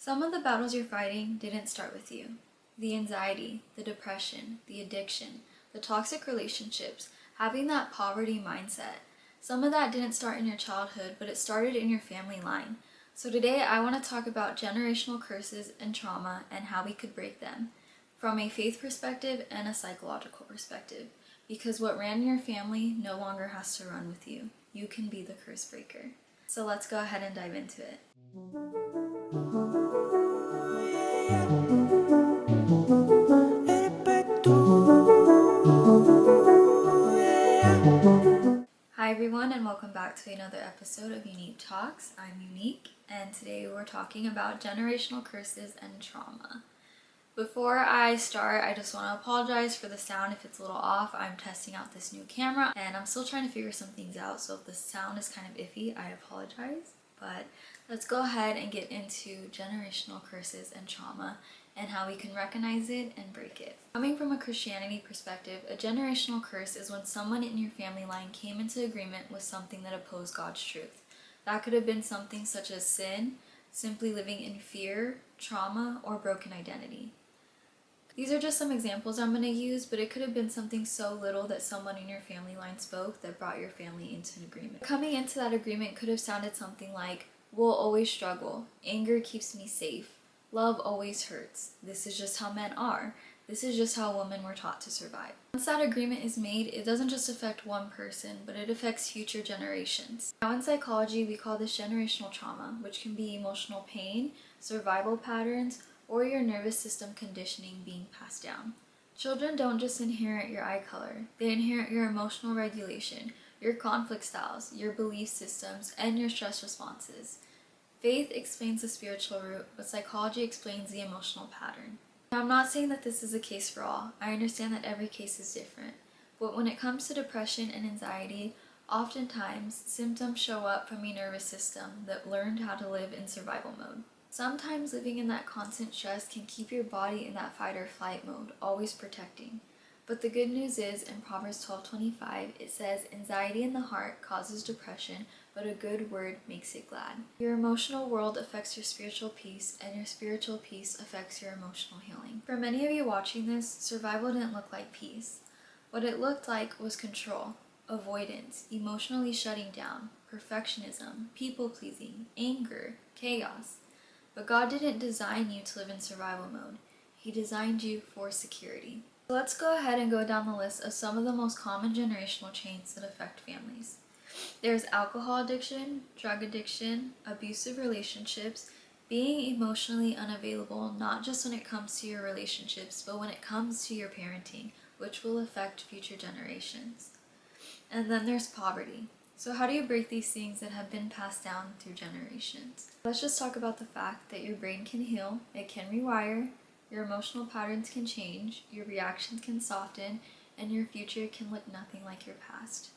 Some of the battles you're fighting didn't start with you. The anxiety, the depression, the addiction, the toxic relationships, having that poverty mindset. Some of that didn't start in your childhood, but it started in your family line. So today I want to talk about generational curses and trauma and how we could break them from a faith perspective and a psychological perspective. Because what ran in your family no longer has to run with you. You can be the curse breaker. So let's go ahead and dive into it. Hi everyone and welcome back to another episode of Unique Talks. I'm Unique and today we're talking about generational curses and trauma. Before I start, I just want to apologize for the sound if it's a little off. I'm testing out this new camera and I'm still trying to figure some things out, so if the sound is kind of iffy, I apologize. But let's go ahead and get into generational curses and trauma and how we can recognize it and break it. Coming from a Christianity perspective, a generational curse is when someone in your family line came into agreement with something that opposed God's truth. That could have been something such as sin, simply living in fear, trauma, or broken identity. These are just some examples I'm going to use, but it could have been something so little that someone in your family line spoke that brought your family into an agreement. Coming into that agreement could have sounded something like, "We'll always struggle. Anger keeps me safe. Love always hurts. This is just how men are. This is just how women were taught to survive." Once that agreement is made, it doesn't just affect one person, but it affects future generations. Now in psychology, we call this generational trauma, which can be emotional pain, survival patterns, or your nervous system conditioning being passed down. Children don't just inherit your eye color, they inherit your emotional regulation, your conflict styles, your belief systems, and your stress responses. Faith explains the spiritual root, but psychology explains the emotional pattern. Now, I'm not saying that this is the case for all. I understand that every case is different. But when it comes to depression and anxiety, oftentimes symptoms show up from a nervous system that learned how to live in survival mode. Sometimes living in that constant stress can keep your body in that fight or flight mode, always protecting. But the good news is, in Proverbs 12:25, it says, "Anxiety in the heart causes depression, but a good word makes it glad." Your emotional world affects your spiritual peace, and your spiritual peace affects your emotional healing. For many of you watching this, survival didn't look like peace. What it looked like was control, avoidance, emotionally shutting down, perfectionism, people-pleasing, anger, chaos. But God didn't design you to live in survival mode. He designed you for security. So let's go ahead and go down the list of some of the most common generational chains that affect families. There's alcohol addiction, drug addiction, abusive relationships, being emotionally unavailable, not just when it comes to your relationships, but when it comes to your parenting, which will affect future generations. And then there's poverty. So how do you break these things that have been passed down through generations? Let's just talk about the fact that your brain can heal, it can rewire, your emotional patterns can change, your reactions can soften, and your future can look nothing like your past.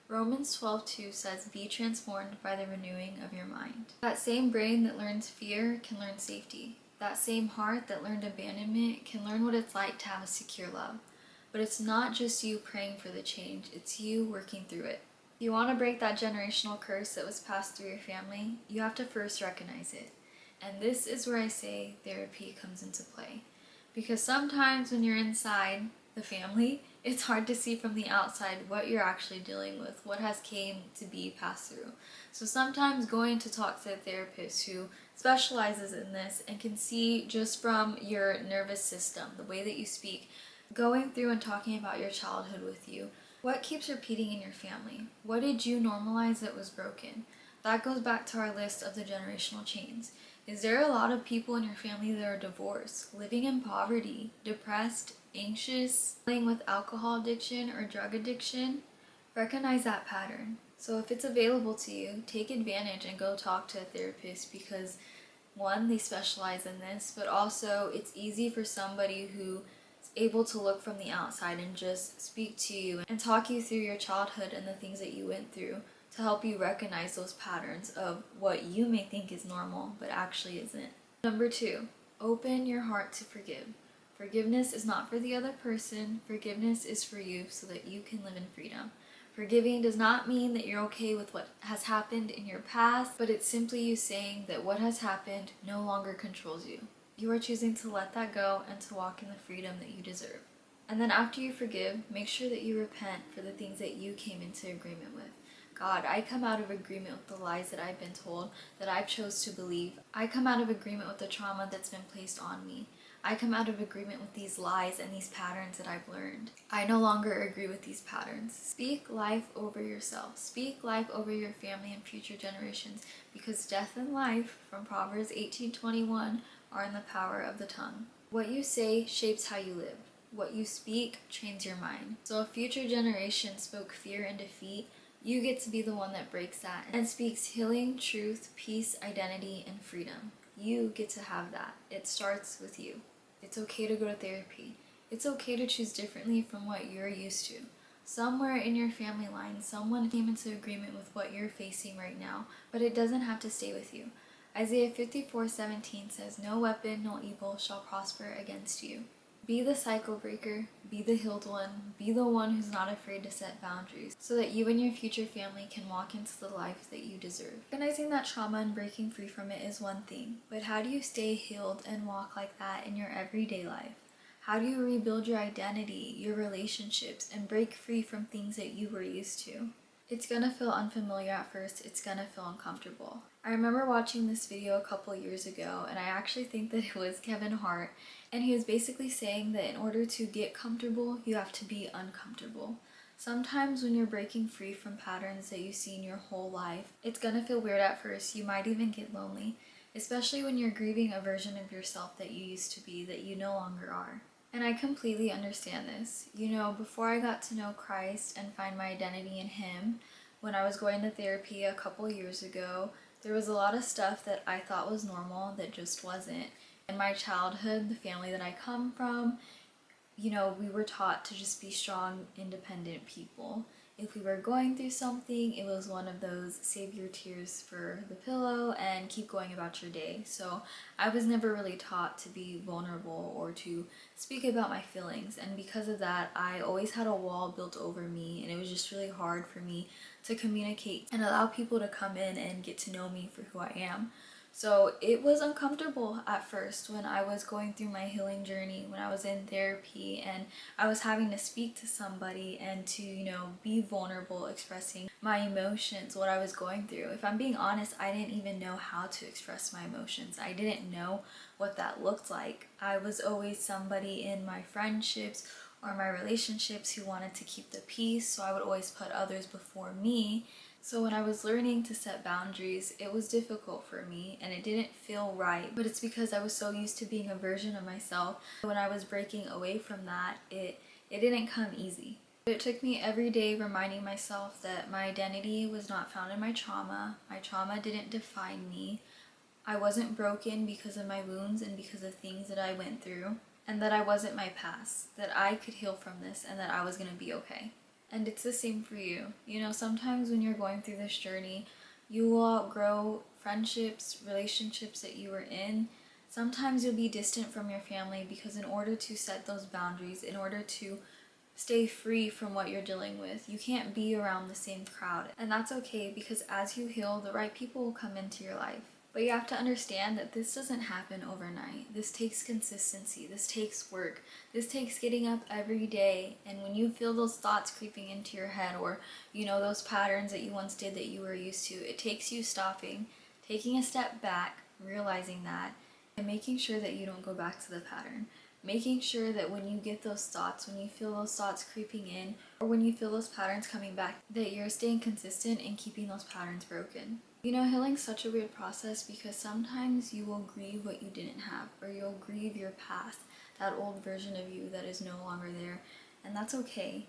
Romans 12:2 says, "Be transformed by the renewing of your mind." That same brain that learns fear can learn safety. That same heart that learned abandonment can learn what it's like to have a secure love. But it's not just you praying for the change, it's you working through it. If you want to break that generational curse that was passed through your family, you have to first recognize it. And this is where I say therapy comes into play. Because sometimes when you're inside the family, it's hard to see from the outside what you're actually dealing with, what has came to be passed through. So sometimes going to talk to a therapist who specializes in this and can see just from your nervous system, the way that you speak, going through and talking about your childhood with you. What keeps repeating in your family? What did you normalize that was broken? That goes back to our list of the generational chains. Is there a lot of people in your family that are divorced, living in poverty, depressed, anxious, dealing with alcohol addiction or drug addiction? Recognize that pattern. So if it's available to you, take advantage and go talk to a therapist because one, they specialize in this, but also it's easy for somebody who able to look from the outside and just speak to you and talk you through your childhood and the things that you went through to help you recognize those patterns of what you may think is normal but actually isn't. Number 2, open your heart to forgive. Forgiveness is not for the other person, forgiveness is for you so that you can live in freedom. Forgiving does not mean that you're okay with what has happened in your past, but it's simply you saying that what has happened no longer controls you. You are choosing to let that go and to walk in the freedom that you deserve. And then after you forgive, make sure that you repent for the things that you came into agreement with. God, I come out of agreement with the lies that I've been told, that I've chose to believe. I come out of agreement with the trauma that's been placed on me. I come out of agreement with these lies and these patterns that I've learned. I no longer agree with these patterns. Speak life over yourself. Speak life over your family and future generations, because death and life, from Proverbs 18:21, are in the power of the tongue. What you say shapes how you live. What you speak trains your mind. So if future generations spoke fear and defeat, you get to be the one that breaks that and speaks healing, truth, peace, identity, and freedom. You get to have that. It starts with you. It's okay to go to therapy. It's okay to choose differently from what you're used to. Somewhere in your family line, someone came into agreement with what you're facing right now, but it doesn't have to stay with you. Isaiah 54:17 says, "No weapon, no evil shall prosper against you." Be the cycle breaker, be the healed one, be the one who's not afraid to set boundaries so that you and your future family can walk into the life that you deserve. Recognizing that trauma and breaking free from it is one thing, but how do you stay healed and walk like that in your everyday life? How do you rebuild your identity, your relationships, and break free from things that you were used to? It's gonna feel unfamiliar at first, it's gonna feel uncomfortable. I remember watching this video a couple years ago, and I actually think that it was Kevin Hart, and he was basically saying that in order to get comfortable, you have to be uncomfortable. Sometimes when you're breaking free from patterns that you've seen your whole life, it's gonna feel weird at first, you might even get lonely, especially when you're grieving a version of yourself that you used to be that you no longer are. And I completely understand this. You know, before I got to know Christ and find my identity in Him, when I was going to therapy a couple years ago, there was a lot of stuff that I thought was normal that just wasn't. In my childhood, the family that I come from, you know, we were taught to just be strong, independent people. If we were going through something, it was one of those save your tears for the pillow and keep going about your day. So I was never really taught to be vulnerable or to speak about my feelings. And because of that, I always had a wall built over me, and it was just really hard for me to communicate and allow people to come in and get to know me for who I am. So it was uncomfortable at first when I was going through my healing journey, when I was in therapy and I was having to speak to somebody and to, you know, be vulnerable, expressing my emotions, what I was going through. If I'm being honest, I didn't even know how to express my emotions. I didn't know what that looked like. I was always somebody in my friendships or my relationships who wanted to keep the peace, so I would always put others before me. So when I was learning to set boundaries, it was difficult for me and it didn't feel right, but it's because I was so used to being a version of myself. When I was breaking away from that, it didn't come easy. It took me every day reminding myself that my identity was not found in my trauma. My trauma didn't define me. I wasn't broken because of my wounds and because of things that I went through, and that I wasn't my past, that I could heal from this and that I was gonna be okay. And it's the same for you. You know, sometimes when you're going through this journey, you will outgrow friendships, relationships that you were in. Sometimes you'll be distant from your family because in order to set those boundaries, in order to stay free from what you're dealing with, you can't be around the same crowd. And that's okay, because as you heal, the right people will come into your life. But you have to understand that this doesn't happen overnight. This takes consistency. This takes work. This takes getting up every day. And when you feel those thoughts creeping into your head, or, you know, those patterns that you once did that you were used to, it takes you stopping, taking a step back, realizing that, and making sure that you don't go back to the pattern. Making sure that when you get those thoughts, when you feel those thoughts creeping in, or when you feel those patterns coming back, that you're staying consistent in keeping those patterns broken. You know, healing's such a weird process because sometimes you will grieve what you didn't have, or you'll grieve your past, that old version of you that is no longer there, and that's okay.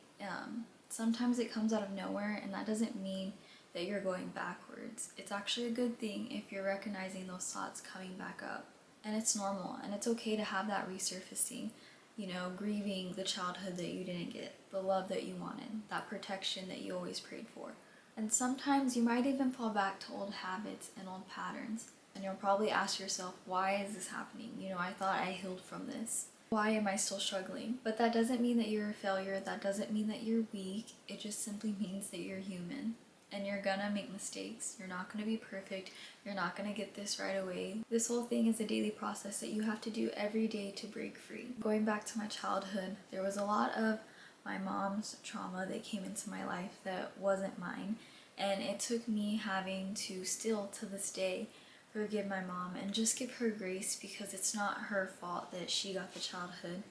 Sometimes it comes out of nowhere, and that doesn't mean that you're going backwards. It's actually a good thing if you're recognizing those thoughts coming back up. And it's normal, and it's okay to have that resurfacing, you know, grieving the childhood that you didn't get, the love that you wanted, that protection that you always prayed for. And sometimes you might even fall back to old habits and old patterns. And you'll probably ask yourself, why is this happening? You know, I thought I healed from this. why am I still struggling? But that doesn't mean that you're a failure. That doesn't mean that you're weak. It just simply means that you're human. And you're gonna make mistakes. You're not gonna be perfect. You're not gonna get this right away. This whole thing is a daily process that you have to do every day to break free. Going back to my childhood, there was a lot of my mom's trauma that came into my life that wasn't mine. And it took me having to still, to this day, forgive my mom and just give her grace, because it's not her fault that she got the childhood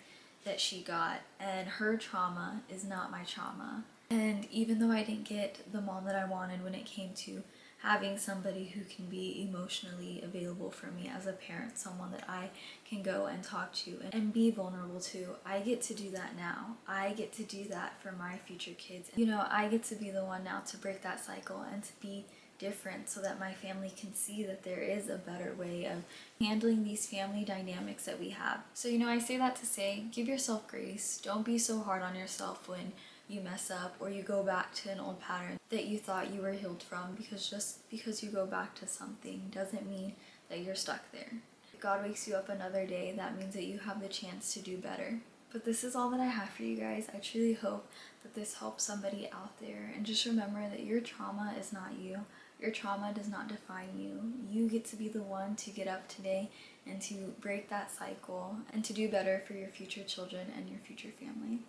that she got, and her trauma is not my trauma. And even though I didn't get the mom that I wanted when it came to having somebody who can be emotionally available for me as a parent, someone that I can go and talk to and be vulnerable to, I get to do that now. I get to do that for my future kids. You know, I get to be the one now to break that cycle and to be different, so that my family can see that there is a better way of handling these family dynamics that we have. So, you know, I say that to say, give yourself grace. Don't be so hard on yourself when you mess up or you go back to an old pattern that you thought you were healed from, because just because you go back to something doesn't mean that you're stuck there. If God wakes you up another day, that means that you have the chance to do better. But this is all that I have for you guys. I truly hope that this helps somebody out there. And just remember that your trauma is not you. Your trauma does not define you. You get to be the one to get up today and to break that cycle and to do better for your future children and your future family.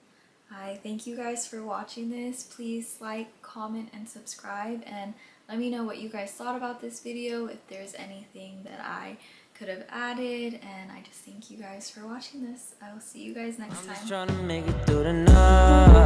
I thank you guys for watching this. Please like, comment, and subscribe, and let me know what you guys thought about this video, if there's anything that I could have added, and I just thank you guys for watching this. I will see you guys next time. I'm just trying to make it through the night.